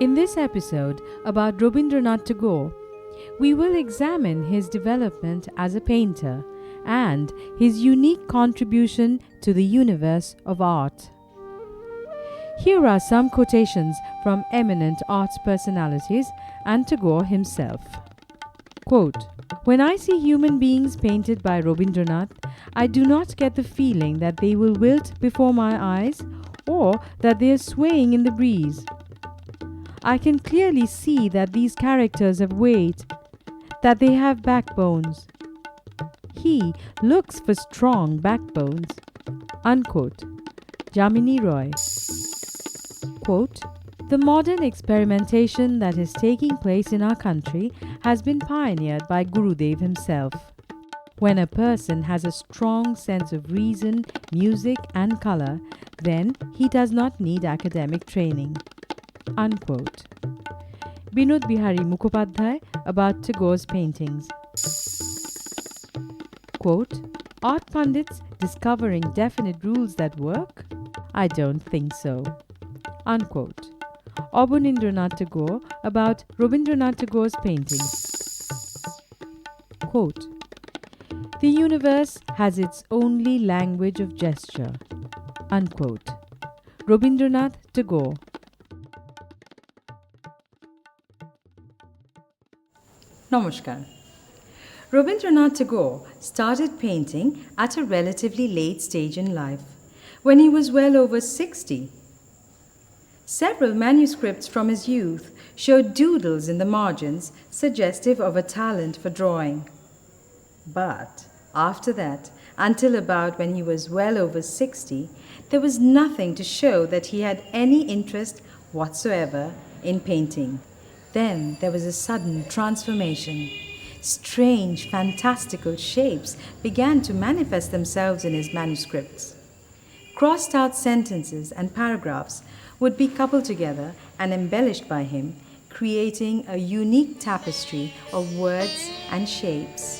In this episode about Rabindranath Tagore, we will examine his development as a painter and his unique contribution to the universe of art. Here are some quotations from eminent arts personalities and Tagore himself. Quote, "When I see human beings painted by Rabindranath, I do not get the feeling that they will wilt before my eyes or that they are swaying in the breeze. I can clearly see that these characters have weight, that they have backbones. He looks for strong backbones." Unquote. Jamini Roy. Quote, "The modern experimentation that is taking place in our country has been pioneered by Gurudev himself. When a person has a strong sense of reason, music and color, then he does not need academic training." Unquote. Binod Bihari Mukhopadhyay about Tagore's paintings. Quote, "Art pundits discovering definite rules that work? I don't think so." Unquote. Abanindranath Tagore about Rabindranath Tagore's paintings. Quote, "The universe has its only language of gesture." Unquote. Rabindranath Tagore. Namaskar. Rabindranath Tagore started painting at a relatively late stage in life, when he was well over 60. Several manuscripts from his youth showed doodles in the margins suggestive of a talent for drawing. But after that, until about when he was well over 60, there was nothing to show that he had any interest whatsoever in painting. Then there was a sudden transformation. Strange, fantastical shapes began to manifest themselves in his manuscripts. Crossed out sentences and paragraphs would be coupled together and embellished by him, creating a unique tapestry of words and shapes.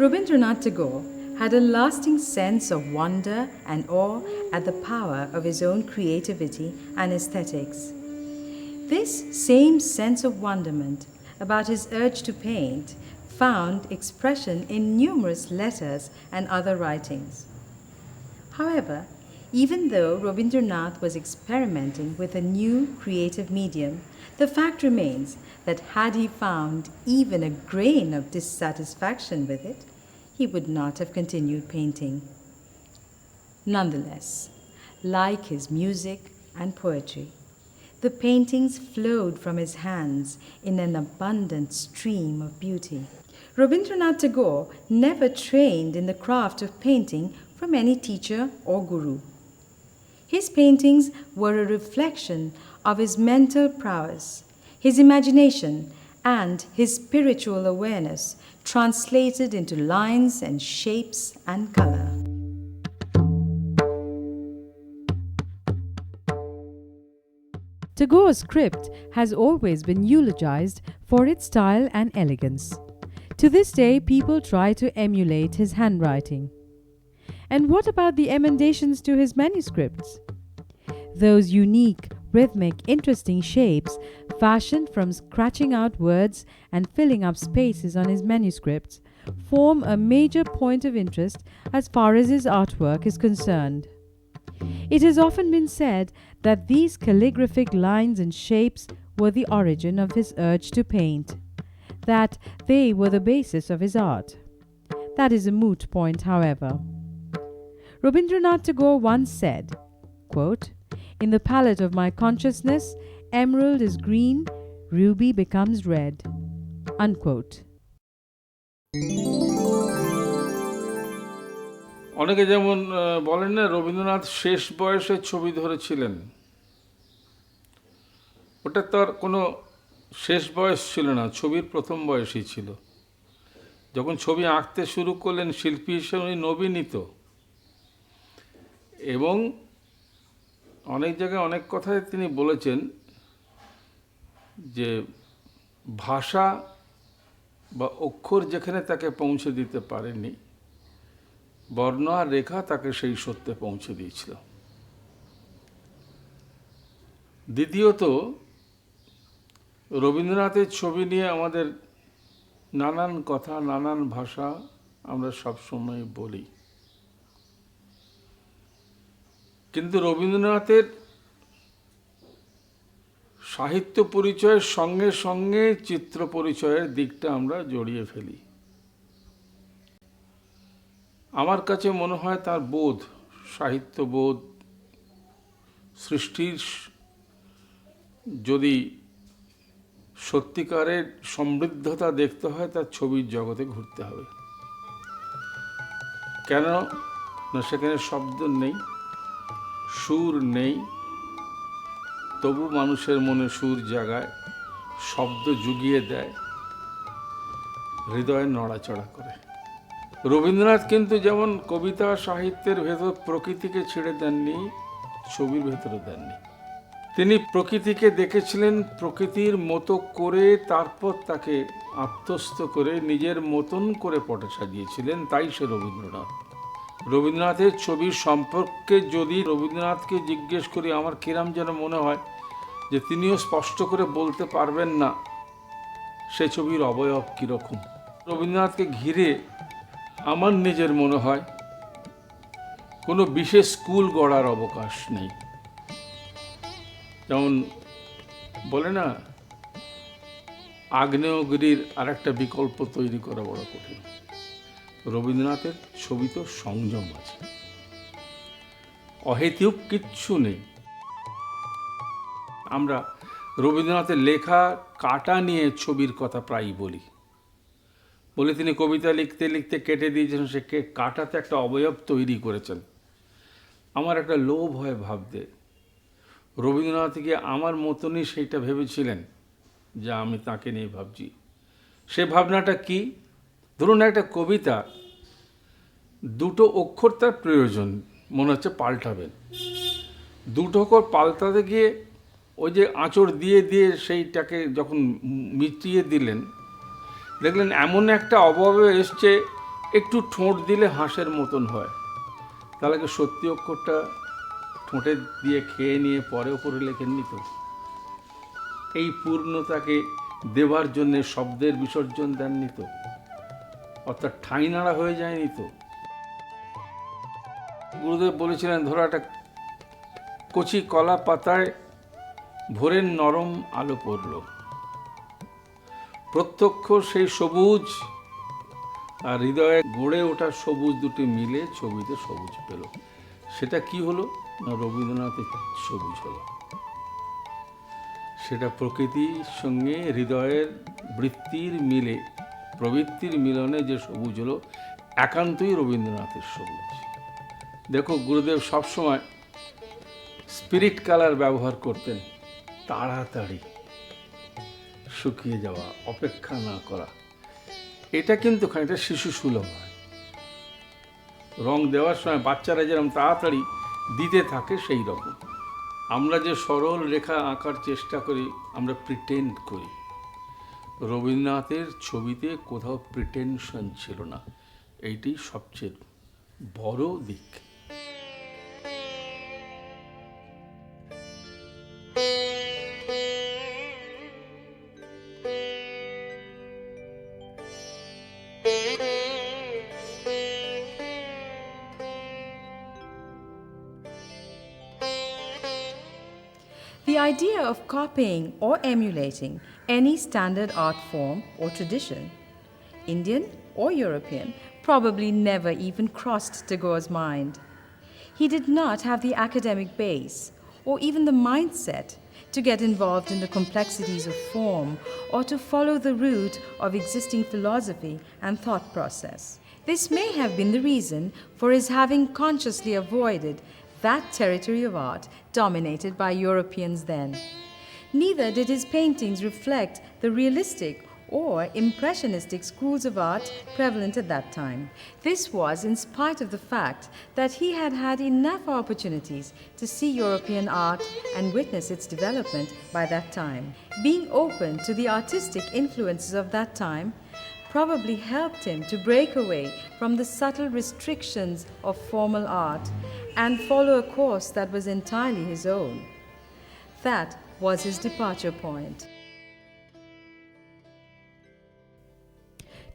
Rabindranath Tagore had a lasting sense of wonder and awe at the power of his own creativity and aesthetics. This same sense of wonderment about his urge to paint found expression in numerous letters and other writings. However, even though Rabindranath was experimenting with a new creative medium, the fact remains that had he found even a grain of dissatisfaction with it, he would not have continued painting. Nonetheless, like his music and poetry, the paintings flowed from his hands in an abundant stream of beauty. Rabindranath Tagore never trained in the craft of painting from any teacher or guru. His paintings were a reflection of his mental prowess, his imagination, and his spiritual awareness translated into lines and shapes and color. Tagore's script has always been eulogized for its style and elegance. To this day, people try to emulate his handwriting. And what about the emendations to his manuscripts? Those unique, rhythmic, interesting shapes fashioned from scratching out words and filling up spaces on his manuscripts form a major point of interest as far as his artwork is concerned. It has often been said that these calligraphic lines and shapes were the origin of his urge to paint, that they were the basis of his art. That is a moot point, however. Rabindranath Tagore once said, quote, "In the palette of my consciousness, emerald is green, ruby becomes red." Unquote. অনেকে যেমন বলেন না রবীন্দ্রনাথ শেষ বয়সে ছবি ধরেছিলেন, ওটা তো আর কোনো শেষ বয়স ছিল না, ছবির প্রথম বয়সই ছিল। যখন ছবি আঁকতে শুরু করলেন শিল্পী হিসেবে উনি নবীনিত, এবং অনেক জায়গায় অনেক কথায় তিনি বলেছেন যে ভাষা বা অক্ষর যেখানে তাকে পৌঁছে দিতে পারেনি, বর্ণ আর রেখা তাকে সেই সত্যে পৌঁছে দিয়েছিল। দ্বিতীয়ত, রবীন্দ্রনাথের ছবি নিয়ে আমাদের নানান কথা, নানান ভাষা আমরা সবসময় বলি, কিন্তু রবীন্দ্রনাথের সাহিত্য পরিচয়ের সঙ্গে সঙ্গে চিত্র পরিচয়ের দিকটা আমরা জড়িয়ে ফেলি। আমার কাছে মনে হয় তার বোধ, সাহিত্যবোধ, সৃষ্টির যদি সত্যিকারের সমৃদ্ধতা দেখতে হয়, তার ছবির জগতে ঘুরতে হবে। কেন না, সেখানে শব্দ নেই, সুর নেই, তবু মানুষের মনে সুর জাগায়, শব্দ জুগিয়ে দেয়, হৃদয়ে নড়াচড়া করে। রবীন্দ্রনাথ কিন্তু যেমন কবিতা সাহিত্যের ভেতর প্রকৃতিকে ছেড়ে দেননি, ছবির ভেতরে দেননি। তিনি প্রকৃতিকে দেখেছিলেন, প্রকৃতির মতো করে তারপর তাকে আত্মস্থ করে নিজের মতন করে পটে সাজিয়েছিলেন, তাই সে রবীন্দ্রনাথ। রবীন্দ্রনাথের ছবির সম্পর্কে যদি রবীন্দ্রনাথকে জিজ্ঞেস করি, আমার কিরাম যেন মনে হয় যে তিনিও স্পষ্ট করে বলতে পারবেন না সে ছবির অবয়ব কীরকম। রবীন্দ্রনাথকে ঘিরে আমার নিজের মনে হয় কোনো বিশেষ স্কুল গড়ার অবকাশ নেই। যেমন বলে না, আগ্নেয়গিরির আর একটা বিকল্প তৈরি করা বড় কঠিন। রবীন্দ্রনাথের ছবি তো সংযম আছে, অহেতুক কিচ্ছু নেই। আমরা রবীন্দ্রনাথের লেখা কাটা নিয়ে ছবির কথা প্রায়ই বলি, তিনি কবিতা লিখতে লিখতে কেটে দিয়েছেন, সে কাটাতে একটা অবয়ব তৈরি করেছেন। আমার একটা লোভ হয় ভাবতে, রবীন্দ্রনাথকে আমার মতনই সেইটা ভেবেছিলেন যা আমি তাকে নিয়ে ভাবছি। সে ভাবনাটা কি? ধরুন একটা কবিতা, দুটো অক্ষর তার প্রয়োজন, মনে হচ্ছে পাল্টাবেন। দুটো অক্ষর পাল্টাতে গিয়ে ওই যে আঁচড় দিয়ে দিয়ে সেইটাকে যখন মিটিয়ে দিলেন, দেখলেন এমন একটা অবয়ব এসছে, একটু ঠোঁট দিলে হাঁসের মতন হয়। তাহলে কি সত্যি অক্ষরটা ঠোঁটে দিয়ে খেয়ে নিয়ে পরে ওপরে লেখেননি তো? এই পূর্ণতাকে দেবার জন্যে শব্দের বিসর্জন দেননি তো? অর্থাৎ ঠাঁই নাড়া হয়ে যায়নি তো? গুরুদেব বলেছিলেন, ধরো একটা কচি কলা পাতায় ভোরের নরম আলো পড়ল, প্রত্যক্ষ সেই সবুজ আর হৃদয়ে গড়ে ওঠা সবুজ দুটি মিলে ছবিতে সবুজ পেল। সেটা কি হলো না, রবীন্দ্রনাথের সবুজ হলো। সেটা প্রকৃতির সঙ্গে হৃদয়ের বৃত্তির মিলে, প্রবৃত্তির মিলনে যে সবুজ হলো, একান্তই রবীন্দ্রনাথের সবুজ। দেখো, গুরুদেব সবসময় স্পিরিট কালার ব্যবহার করতেন, তাড়াতাড়ি শুকিয়ে যাওয়া, অপেক্ষা না করা। এটা কিন্তু খানিকটা শিশু সুলভ হয়। রং দেওয়ার সময় বাচ্চারা যেরকম তাড়াতাড়ি দিতে থাকে, সেই রকম আমরা যে সরল রেখা আঁকার চেষ্টা করি, আমরা প্রিটেন্ড করি। রবীন্দ্রনাথের ছবিতে কোথাও প্রিটেনশন ছিল না, এইটি সবচেয়ে বড় দিক। The idea of copying or emulating any standard art form or tradition, Indian or European, probably never even crossed Tagore's mind. He did not have the academic base or even the mindset to get involved in the complexities of form or to follow the route of existing philosophy and thought process. This may have been the reason for his having consciously avoided that territory of art dominated by Europeans then. Neither did his paintings reflect the realistic or impressionistic schools of art prevalent at that time. This was in spite of the fact that he had had enough opportunities to see European art and witness its development by that time. Being open to the artistic influences of that time probably helped him to break away from the subtle restrictions of formal art and follow a course that was entirely his own. That was his departure point.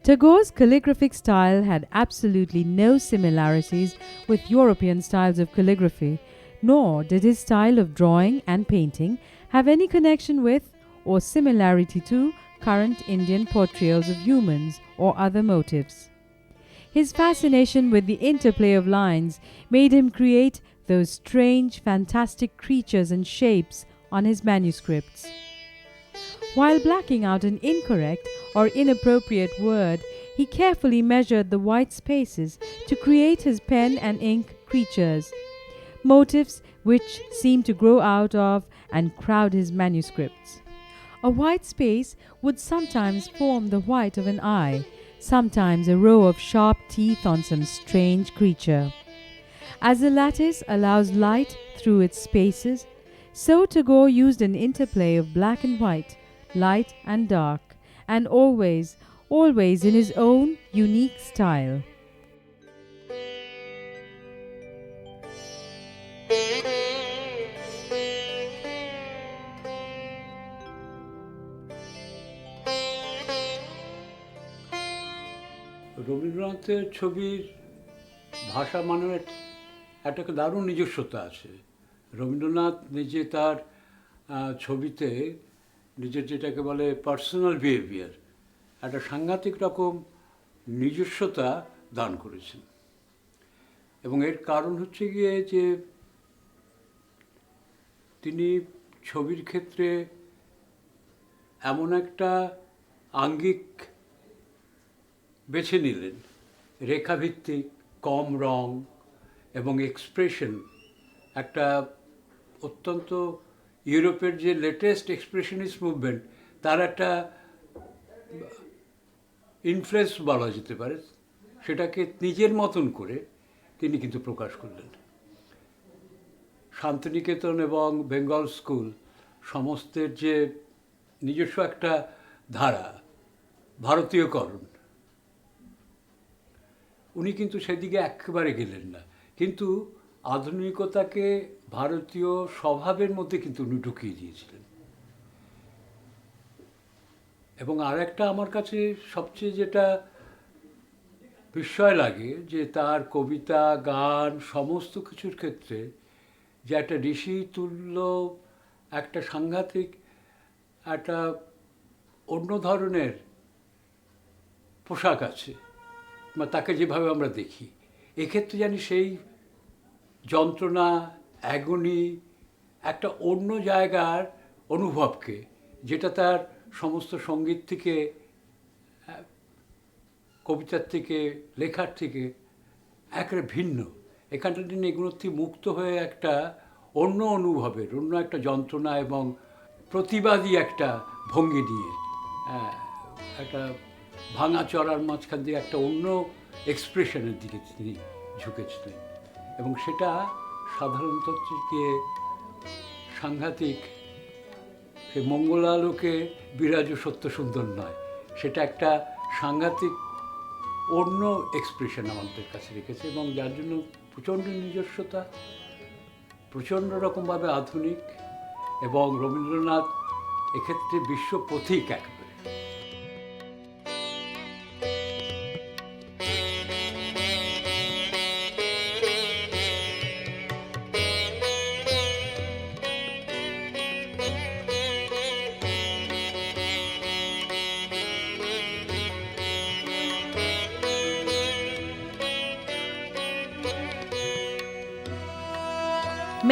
Tagore's calligraphic style had absolutely no similarities with European styles of calligraphy, nor did his style of drawing and painting have any connection with or similarity to current Indian portrayals of humans or other motifs. His fascination with the interplay of lines made him create those strange, fantastic creatures and shapes on his manuscripts. While blacking out an incorrect or inappropriate word, he carefully measured the white spaces to create his pen and ink creatures, motifs which seemed to grow out of and crowd his manuscripts. A white space would sometimes form the white of an eye, sometimes a row of sharp teeth on some strange creature. As the lattice allows light through its spaces, so Tagore used an interplay of black and white, light and dark, and always in his own unique style. রবীন্দ্রনাথের ছবির ভাষা মানের একটা দারুণ নিজস্বতা আছে। রবীন্দ্রনাথ নিজে তার ছবিতে নিজের যেটাকে বলে পার্সোনাল বিহেভিয়ার একটা সাংঘাতিক রকম নিজস্বতা দান করেছেন, এবং এর কারণ হচ্ছে গিয়ে যে তিনি ছবির ক্ষেত্রে এমন একটা আঙ্গিক বেছে নিলেন, রেখাভিত্তিক, কম রং এবং এক্সপ্রেশন, একটা অত্যন্ত ইউরোপের যে লেটেস্ট এক্সপ্রেশনিস্ট মুভমেন্ট তার একটা ইনফ্লুয়েন্স বলা যেতে পারে, সেটাকে নিজের মতন করে তিনি কিন্তু প্রকাশ করলেন। শান্তিনিকেতন এবং বেঙ্গল স্কুল সমস্তের যে নিজস্ব একটা ধারা, ভারতীয়করণ, উনি কিন্তু সেদিকে একেবারে গেলেন না, কিন্তু আধুনিকতাকে ভারতীয় স্বভাবের মধ্যে কিন্তু উনি ঢুকিয়ে দিয়েছিলেন। এবং আরেকটা আমার কাছে সবচেয়ে যেটা বিস্ময় লাগে যে তার কবিতা, গান, সমস্ত কিছুর ক্ষেত্রে যে একটা ঋষি তুল্য একটা সাংঘাতিক একটা অন্য ধরনের পোশাক আছে, বা তাকে যেভাবে আমরা দেখি, এক্ষেত্রে জানি সেই যন্ত্রণা, অ্যাগনি, একটা অন্য জায়গার অনুভবকে, যেটা তার সমস্ত সঙ্গীত থেকে, কবিতার থেকে, লেখার থেকে একেবারে ভিন্ন, এখানটা তিনি এগুলোর থেকে মুক্ত হয়ে একটা অন্য অনুভবের, অন্য একটা যন্ত্রণা এবং প্রতিবাদী একটা ভঙ্গি নিয়ে একটা ভাঙা চড়ার মাঝখান দিয়ে একটা অন্য এক্সপ্রেশনের দিকে তিনি ঝুঁকেছিলেন, এবং সেটা সাধারণত গিয়ে সাংঘাতিক, সে মঙ্গলালোকে বিরাজ সত্য সুন্দর নয়, সেটা একটা সাংঘাতিক অন্য এক্সপ্রেশন আমাদের কাছে রেখেছে, এবং যার জন্য প্রচণ্ড নিজস্বতা, প্রচণ্ড রকমভাবে আধুনিক, এবং রবীন্দ্রনাথ এক্ষেত্রে বিশ্ব পথিক একেবারে।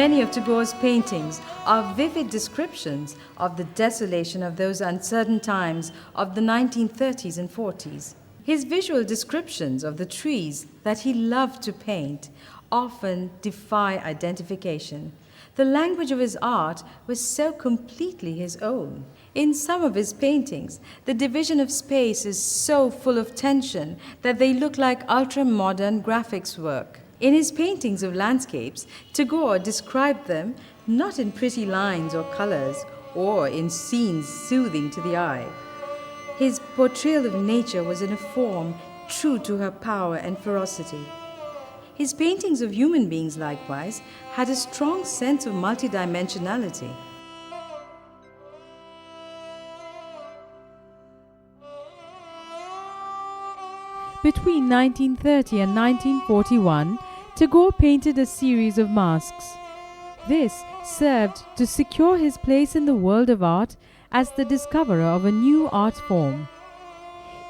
Many of Tagore's paintings are vivid descriptions of the desolation of those uncertain times of the 1930s and 40s. His visual descriptions of the trees that he loved to paint often defy identification. The language of his art was so completely his own. In some of his paintings, the division of space is so full of tension that they look like ultra-modern graphics work. In his paintings of landscapes, Tagore described them not in pretty lines or colors, or in scenes soothing to the eye. His portrayal of nature was in a form true to her power and ferocity. His paintings of human beings, likewise, had a strong sense of multidimensionality. Between 1930 and 1941, Tagore painted a series of masks. This served to secure his place in the world of art as the discoverer of a new art form.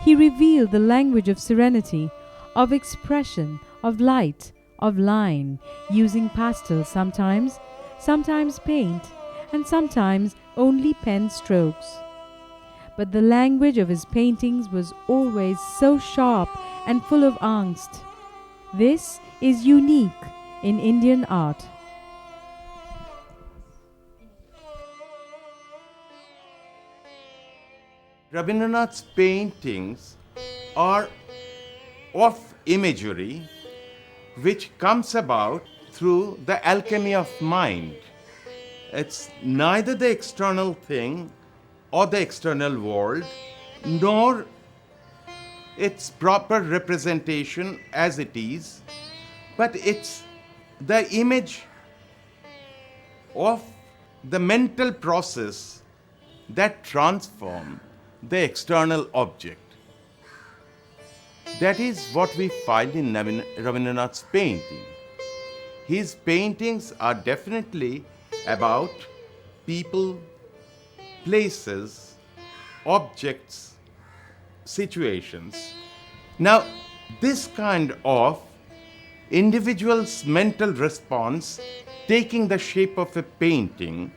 He revealed the language of serenity, of expression, of light, of line, using pastels sometimes, sometimes paint, and sometimes only pen strokes. But the language of his paintings was always so sharp and full of angst. This is unique in Indian art. Rabindranath's paintings are of imagery which comes about through the alchemy of mind. It's neither the external thing or the external world, nor its proper representation as it is, but it's the image of the mental process that transforms the external object. That is what we find in Rabindranath's painting. His paintings are definitely about people, places, objects, situations. Now, this kind of individual's mental response taking the shape of a painting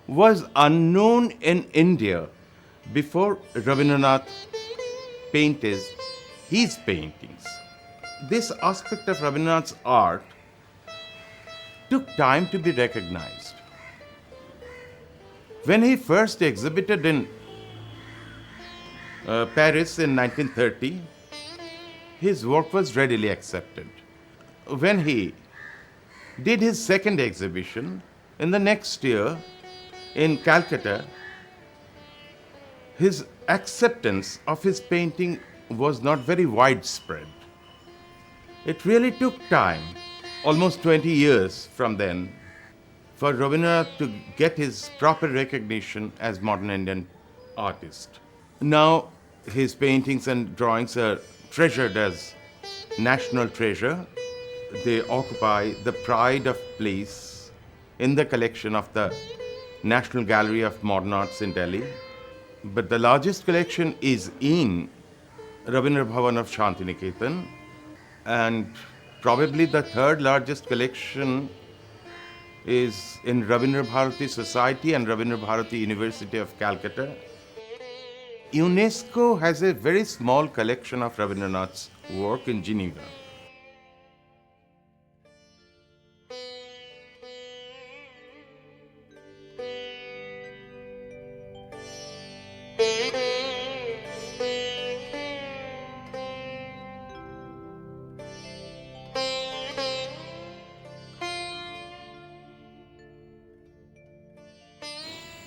was unknown in India before Rabindranath painted his paintings. This aspect of Rabindranath's art took time to be recognized. When he first exhibited in Paris in 1930, his work was readily accepted. When he did his second exhibition in the next year in Calcutta, his acceptance of his painting was not very widespread. It really took time, almost 20 years from then, for Rabindranath to get his proper recognition as modern Indian artist. Now his paintings and drawings are treasured as national treasure. They occupy the pride of place in the collection of the National Gallery of Modern Arts in Delhi. But the largest collection is in Rabindra Bhavan of Shantiniketan, and probably the third largest collection is in Rabindra Bharati Society and Rabindra Bharati University of Calcutta. UNESCO has a very small collection of Rabindranath's work in Geneva.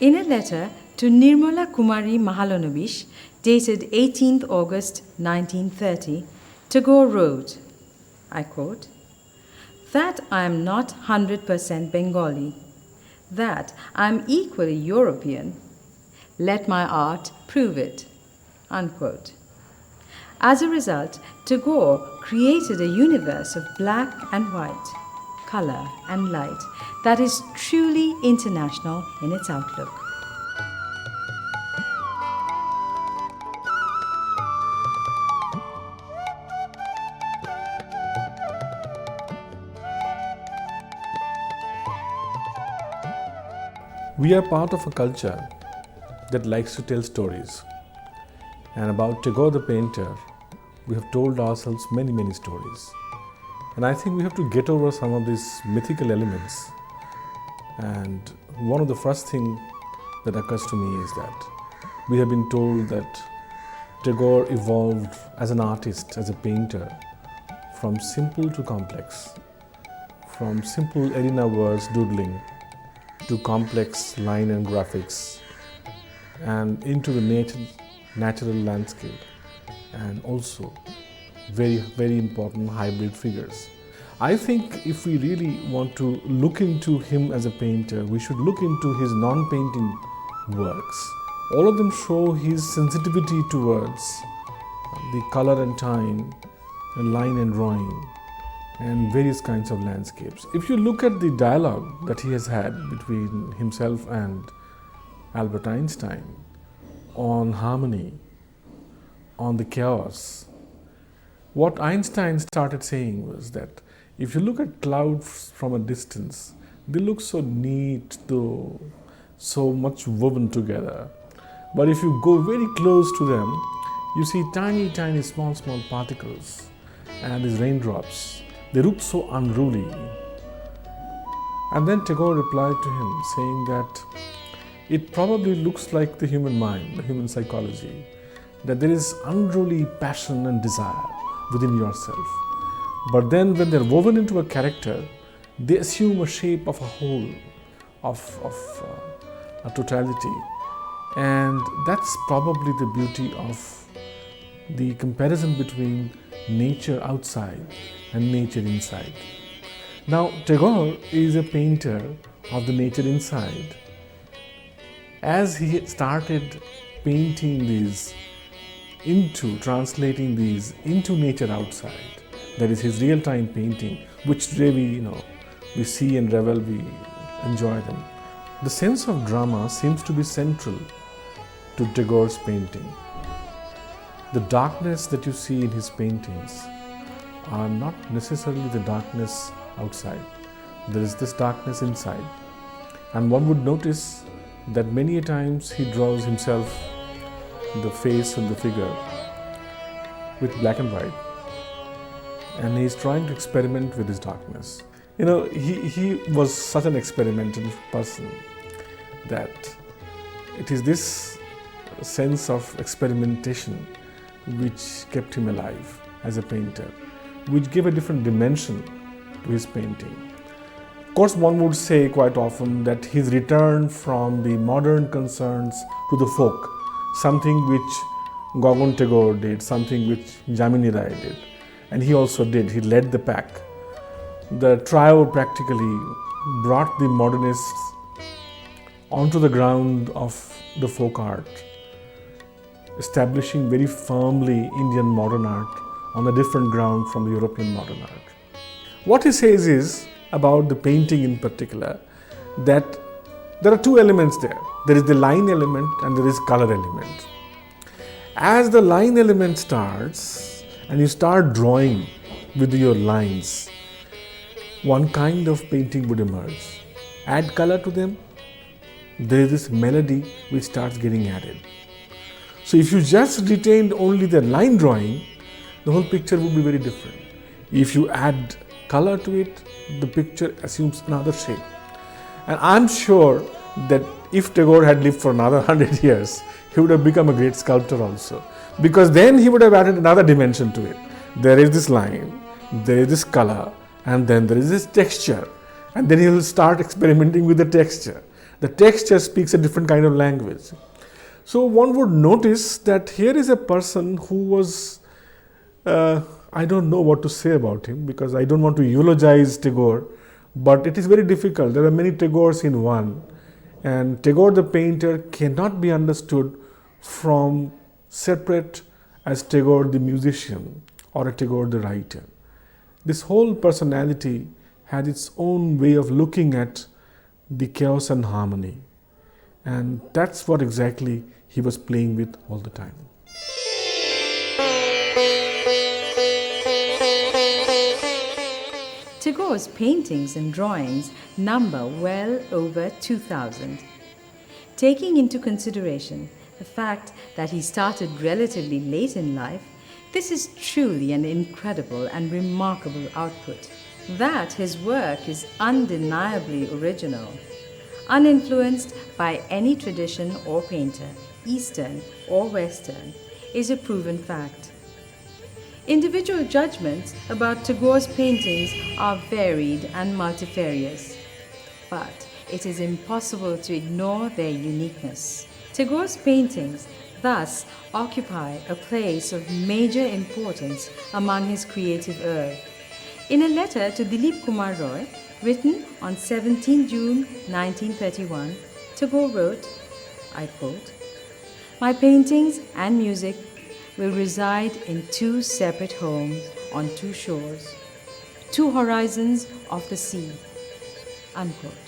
In a letter to Nirmala Kumari Mahalanobis, dated 18th August 1930, Tagore wrote, I quote, "That I am not 100% Bengali, that I am equally European, let my art prove it," unquote. As a result, Tagore created a universe of black and white, color and light that is truly international in its outlook. We are part of a culture that likes to tell stories. And about Tagore the painter, we have told ourselves many stories. And I think we have to get over some of these mythical elements And one of the first things that occurs to me is that we have been told that Tagore evolved as an artist, as a painter, from simple to complex, from simple arena words doodling to complex line and graphics, and into the natural landscape, and also very, very important hybrid figures. I think if we really want to look into him as a painter, we should look into his non-painting works. All of them show his sensitivity towards the color and time, and line and drawing, and various kinds of landscapes. If you look at the dialogue that he has had between himself and Albert Einstein on harmony, on the chaos, what Einstein started saying was that if you look at clouds from a distance, they look so neat, though so much woven together. But if you go very close to them, you see tiny, tiny, small particles, and these raindrops, they look so unruly. And then Tagore replied to him saying that it probably looks like the human mind, the human psychology, that there is unruly passion and desire within yourself. But then when they're woven into a character, they assume a shape of a whole, of a totality. And that's probably the beauty of the comparison between nature outside and nature inside. Now, Tagore is a painter of the nature inside. As he started painting these translating these into nature outside, that is his real-time painting, which really, we see and revel, we enjoy them. The sense of drama seems to be central to Tagore's painting. The darkness that you see in his paintings are not necessarily the darkness outside. There is this darkness inside. And one would notice that many a times he draws himself, the face and the figure, with black and white. And he is trying to experiment with his darkness. He was such an experimental person that it is this sense of experimentation which kept him alive as a painter, which gave a different dimension to his painting. Of course, one would say quite often that his return from the modern concerns to the folk, something which Gagan Tagore did, something which Jamini Rai did, and he also did. He led the pack. The trio practically brought the modernists onto the ground of the folk art, establishing very firmly Indian modern art on a different ground from the European modern art. What he says is, about the painting in particular, that there are two elements there. There is the line element and there is color element. As the line element starts and you start drawing with your lines, one kind of painting would emerge. Add color to them, there is this melody which starts getting added. So if you just retained only the line drawing, the whole picture would be very different. If you add color to it, the picture assumes another shape. And I'm sure that if Tagore had lived for another 100 years, he would have become a great sculptor also. Because then he would have added another dimension to it. There is this line, there is this color, and then there is this texture. And then he will start experimenting with the texture. The texture speaks a different kind of language. So one would notice that here is a person who was, I don't know what to say about him because I don't want to eulogize Tagore, but it is very difficult. There are many Tagores in one, and Tagore the painter cannot be understood from separate as Tagore the musician or a Tagore the writer. This whole personality had its own way of looking at the chaos and harmony, and that's what exactly he was playing with all the time. Tagore's paintings and drawings number well over 2,000. Taking into consideration the fact that he started relatively late in life, this is truly an incredible and remarkable output. That his work is undeniably original uninfluenced by any tradition or painter, Eastern or Western, is a proven fact. Individual judgments about Tagore's paintings are varied and multifarious, but it is impossible to ignore their uniqueness. Tagore's paintings thus occupy a place of major importance among his creative oeuvre. In a letter to Dilip Kumar Roy, written on 17 June 1931, Tagore wrote, I quote, "My paintings and music will reside in two separate homes on two shores, two horizons of the sea," unquote.